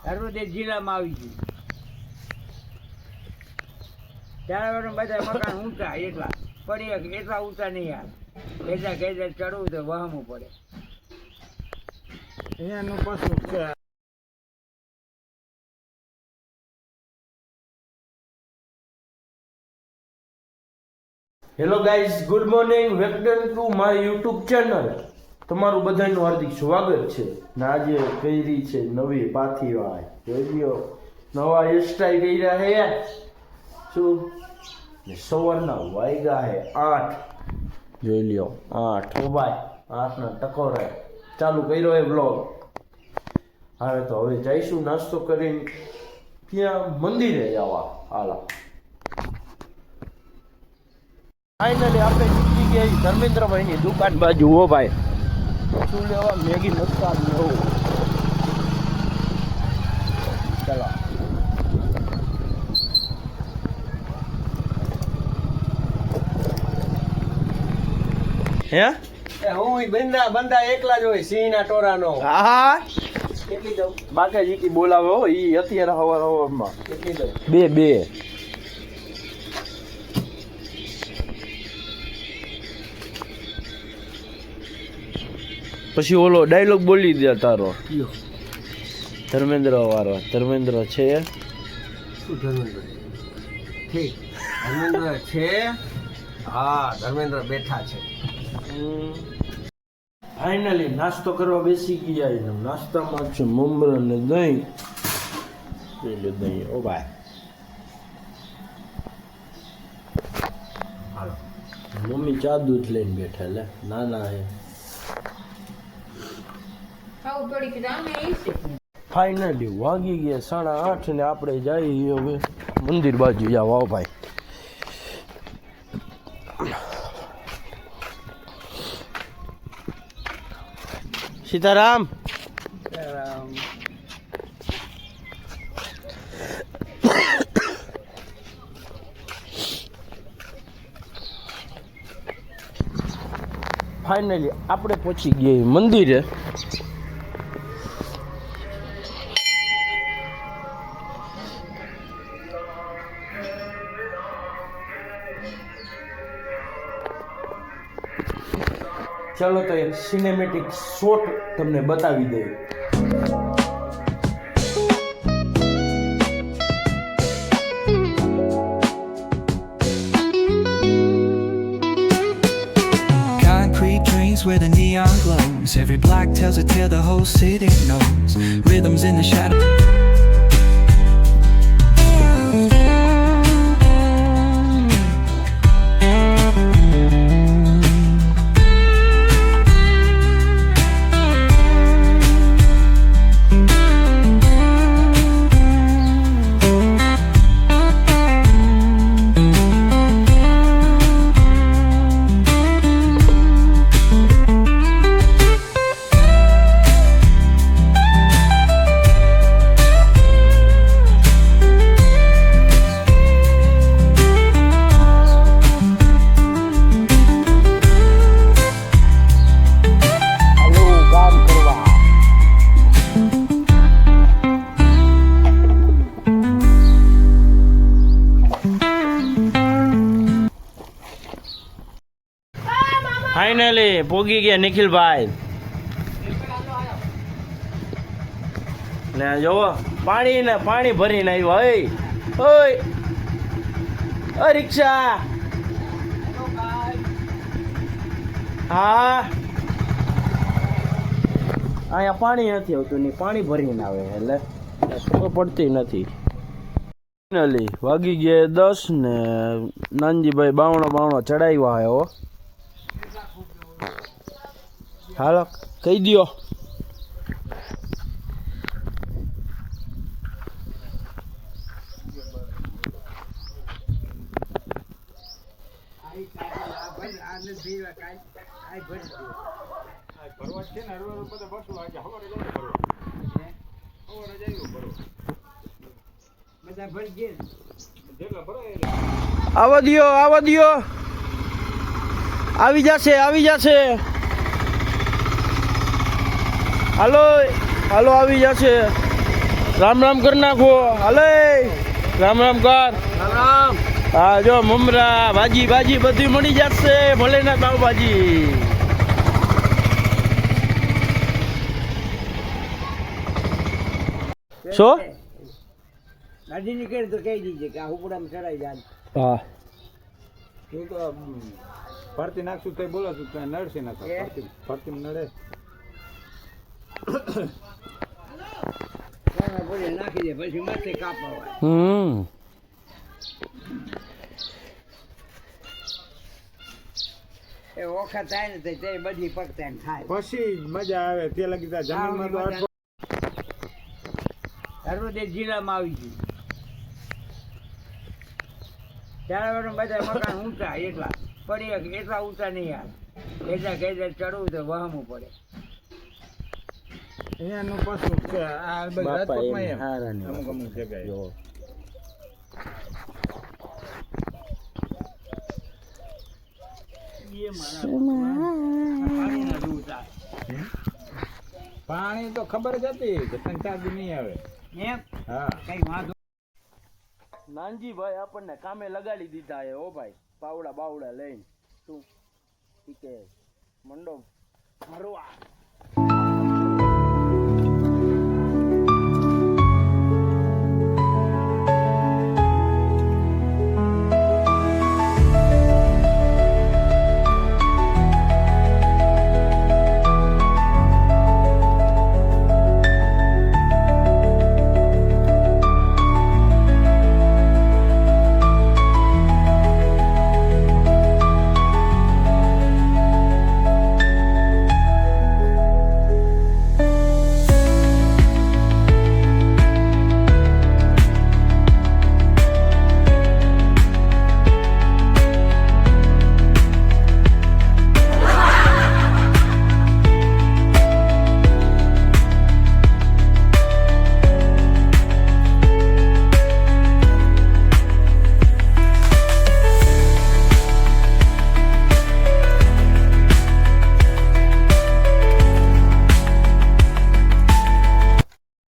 નર્મદા જિલ્લામાં આવી ગયું. ત્યારે બધા મકાન ઊંચા એટલા પડી એટલા ઊંચા નહીં યાર. એટલા ગેજે ચડવું તો વહમવું પડે. એનું પાછું છે. Hello guys, good morning, welcome to my YouTube channel. તમારું બધાનું હાર્દિક સ્વાગત છે. ને આજે કરી છે નવી પાથી વાય જોઈ નવા હેરસ્ટાઈલ કર્યા હે શું ને સવારના વાગ્યા હે 8. જોઈ લ્યો 8 ઓ ભાઈ 8 ના ટકોરે ચાલુ કર્યો હે વ્લોગ. હવે તો હવે જઈશું નાસ્તો કરીને ત્યાં મંદિરે જવા. હાલા ફાઇનલી આપણે નીકળી ગયા ધર્મેન્દ્રભાઈની દુકાન બાજુ. હો ભાઈ શું લેવા? મેગી મસ્કા લેવું. ચાલો હે હું બંદા એકલા જ હોય સિંહના ટોરાનો. હા કેટલી દઉં? બાકાજી કી બોલાવે હો ઈ અત્યારે હવારમાં કેટલી દઉં? બે પછી ઓલો ડાયલોગ બોલી દે તારો ધર્મેન્દ્ર વાળો. ધર્મેન્દ્ર છે શું ધર્મેન્દ્ર? ઠીક ધર્મેન્દ્ર છે. હા ધર્મેન્દ્ર બેઠા છે. ફાઇનલી નાસ્તો કરવા બેસી ગયા. ને નાસ્તામાં છે મમરા ને દહીં. એટલે દહીં ઓ ભાઈ હાલો. મમ્મી ચા દૂધ લઈને બેઠા. લે નાના હે. ફાઇનલી વાગી ગયા 8:30 ને આપણે જઈએ હવે મંદિર બાજુ જાવ. આવો ભાઈ સીતારામ. ફાઇનલી આપણે પહોંચી ગયા મંદિરે. ચાલો તો એક સિનેમેટિક શોટ તમને બતાવી દઈએ. Concrete drains where the neon glows. Every block tells a tale the whole city knows. Rhythms in the shadow. Finally પોગી ગયા નિખિલભાઈ. ને જોવો પાણી ભરીને આવ્યા. ઓય રિક્ષા. હા અહીંયા પાણી નથી આવતું ને પાણી ભરીને આવે એટલે ખબર પડતી નથી. ફાઇનલી વાગી ગયા 10 ને નાનજીભાઈ બાવણો ચડાવ્યા હે. હો હાલો કહી દ્યો. આવો દિયો આવી જશે. હાલો આવી જશે. રામ રામ કરી નાખો. હાલે રામ રામ કર. રામ રામ. હા જો મમરા ભાજી ભાજી બધી મળી જશે. ભોલેનાથ પાવભાજી. શું? નદી નીકળે તો કહી દીજે કે આ હુકડામાં ચડાઈ જાય. હા તું તો ફરતી નાખશું તો બોલો છું તો નડશે ના એ? ફરતી નડે બોલે નાખી દે પછી માથે કાપવા. એ ઓખા થાય ને તો તે બધી પકતા ને ખાય. પછી મજા આવે તે લગી ત્યાં જમીનમાં તો અડધો હરવદેવ જિલ્લામાં આવી ગયું. ત્યારે વળી બધા મકાન ઊંચા એટલા પડી એટલા ઊંચા નહીં આવે. એટલા કઈ ચડવું તો વહમવું પડે. અહીંયાનું પાછું કે આ બધું રાજકોટમાં એમ અમુક અમુક જગ્યાએ એ મારા પાણીના જ ઊંચા. પાણી તો ખબર જ હતી કે 3-4 દી નહીં આવે. એમ હા કઈ વાંધો નાનજીભાઈ આપણને કામે લગાડી દીધા હે. ઓ ભાઈ પાવડા બાવડા લઈને શું ઈ કે મંડો ફરવા.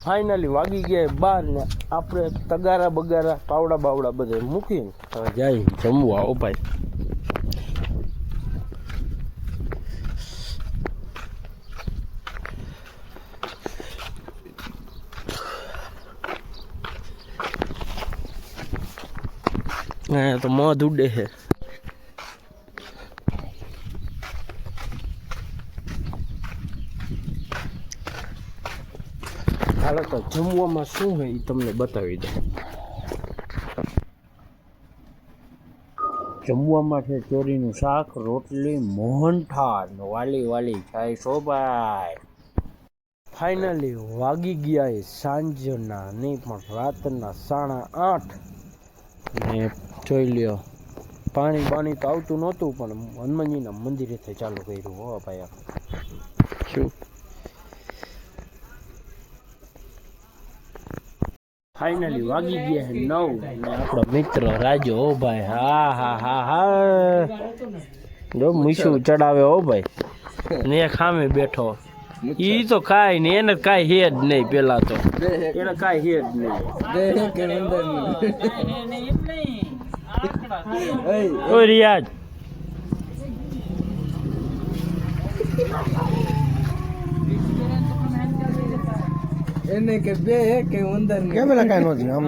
ફાઇનલી વાગી ગયા 12 ને આપણે તગારા બગારા પાવડા બાવડા બધે મૂકીને હવે જાય જમવા. ઓ ભાઈ તો મધ ઉડે છે. હાલો તો જમવામાં શું હોય એ તમને બતાવી દઉં. જમવામાં છે ચોરીનું શાક, રોટલી, મોહનથાળ, વાલી વાલી ચાય. શોભાઈ ફાઇનલી વાગી ગયા એ સાંજના નહીં પણ રાતના 8:30 ને જોઈ લ્યો પાણી બાણી તો આવતું નહોતું પણ હનુમાનજીના મંદિરેથી ચાલુ કર્યું. હો ભાઈ શું ફાઇનલી વાગી ગયા છે 9 ને આપણો મિત્ર રાજો. ઓ ભાઈ હા હા હા હા જો મૂછું ચડાવે. હો ભાઈ ને ખામે બેઠો ઈ તો કાંઈ નહીં, એને કાંઈ હે જ નહીં. પેલા તો એને કાંઈ હે જ નહીં. ઓ રિયાજ એને કે બે હે કે અંદર કેમેરા કાઈ નહોતી આમ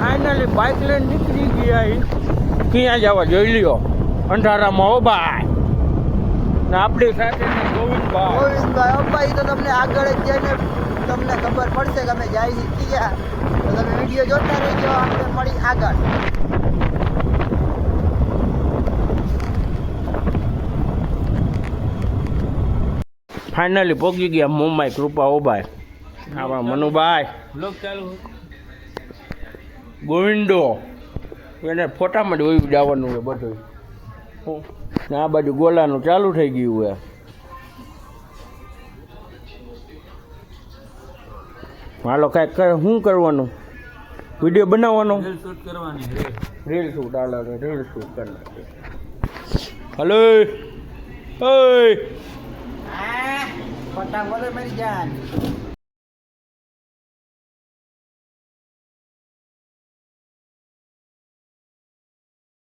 ફાઇનલી બાઇક લઈને નીકળી ગયા. ક્યાં જવા જોઈ લ્યો અંધારામાં. હો ભાઈ ને આપણી સાથે ગોવિંદભાઈ. ગોવિંદભાઈ તો તમને આગળ જ જઈને તમને ખબર પડશે કે અમે જાય છીએ ક્યાં. તો તમે વિડીયો જોતા રહેજો. આપણે મળી આગળ. ફાઇનલી પહોંચી ગયા મુંબઈ કૃપા. ઓ ભાઈ આવા મનુભાઈ ગોવિંદો એને ફોટામાં જ હોય જવાનું હોય બધું. ને આ બાજુ ગોલાનું ચાલુ થઈ ગયું હોય. હાલો કાંઈક શું કરવાનું? વિડીયો બનાવવાનો, રીલ શૂટ. હાલો રીલ શૂટ કરવાનું. હલો ઓય ફટાફટ મારી જાન.